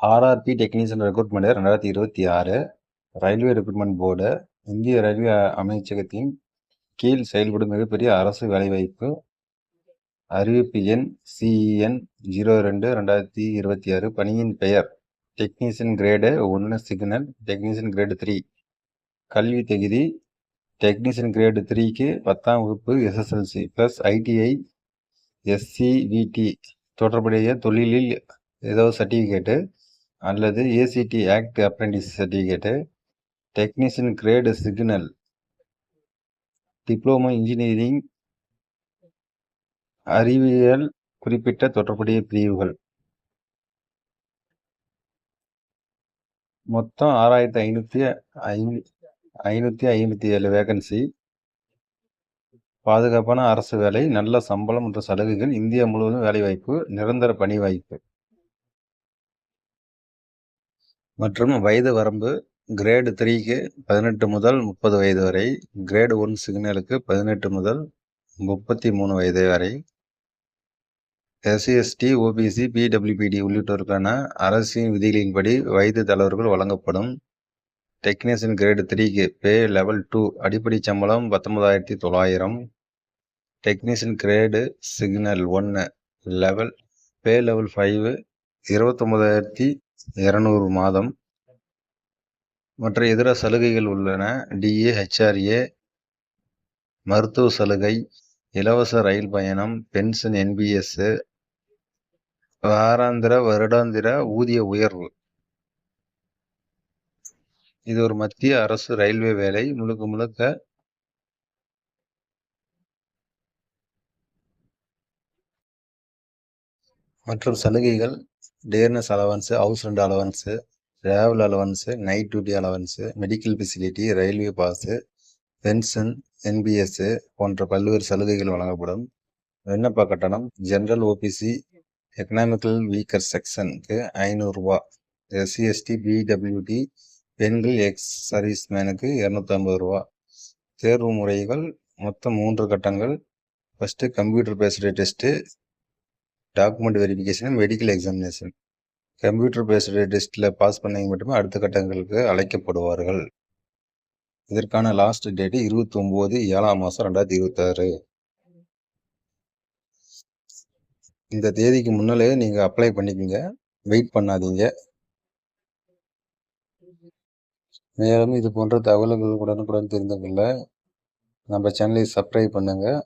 RRB technician recruitment 2026 railway recruitment board இந்திய railway அமைச்சகத்தின் கீழ் செயல்படும் மிகப்பெரிய அரசு வேலைவாய்ப்பு. அறிவிப்பு எண் CEN 02/2026. பணியின் பெயர் technician grade 1 signal, technician grade 3. கல்வி தகுதி டெக்னீஷியன் கிரேடு 3க்கு 10ஆம் வகுப்பு SSLC + ITI SCVT தொடர்புடைய தொழிலில் ஏதாவது சர்டிஃபிகேட்டு அல்லது ACT act apprentice certificate. Technician grade signal diploma engineering அறிவியல் குறிப்பிட்ட தொடர்புடைய பிரிவுகள். மொத்தம் 6557 வேகன்சி. பாதுகாப்பான அரசு வேலை, நல்ல சம்பளம் மற்றும் சலுகைகள், இந்தியா முழுவதும் வேலைவாய்ப்பு, நிரந்தர பணி வாய்ப்பு மற்றும் வயது வரம்பு கிரேடு 3க்கு 18 முதல் 30 வயது வரை, கிரேடு 1 சிக்னலுக்கு 18 முதல் 33 வயது வரை. SC/ST, OBC, PWBD உள்ளிட்டோருக்கான அரசின் விதிகளின்படி வயது தளர்வுகள் வழங்கப்படும். டெக்னீஷியன் கிரேடு 3க்கு பே லெவல் 2 அடிப்படை சம்பளம் 19,900. டெக்னீஷியன் கிரேடு சிக்னல் 1 லெவல் பே லெவல் 5 29,200 மாதம். மற்ற இதர சலுகைகள் உள்ளன. DA, HRA, மருத்துவ சலுகை, இலவச ரயில் பயணம், பென்ஷன், NBS, வாராந்திர வருடாந்திர ஊதிய உயர்வு. இது ஒரு மத்திய அரசு ரயில்வே வேலை. முழுக்க மற்றும் சலுகைகள் dearness allowance, house rent allowance, travel allowance, night duty allowance, medical facility, railway pass, pension, NBS போன்ற பல்வேறு சலுகைகள் வழங்கப்படும். விண்ணப்ப கட்டணம் ஜெனரல் OBC எக்கனாமிக்கல் வீக்கர் செக்ஷனுக்கு 500 ரூபா. SC/ST, PWD பெண்கள் எக்ஸ் சர்வீஸ் மேனுக்கு 250 ரூபா. தேர்வு முறைகள் மொத்தம் 3 கட்டங்கள். First computer based test, document verification, medical examination. Computer based டெஸ்ட்டில் பாஸ் பண்ணவங்க மட்டுமே அடுத்த கட்டங்களுக்கு அழைக்கப்படுவார்கள். இதற்கான லாஸ்ட் டேட்டு 29/7/2026. இந்த தேதிக்கு முன்னாலே நீங்கள் அப்ளை பண்ணிக்கோங்க, வெயிட் பண்ணாதீங்க. மேலும் இது போன்ற தகவல்கள் உடனுக்குடன் தெரிந்து கொள்ள நம்ம சேனலை சப்ஸ்கிரைப் பண்ணுங்கள்,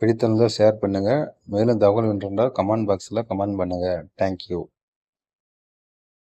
பிடித்திருந்தால் ஷேர் பண்ணுங்கள். மேலும் தகவல் என்றால் கமெண்ட் பாக்ஸில் கமெண்ட் பண்ணுங்கள். தேங்க்யூ.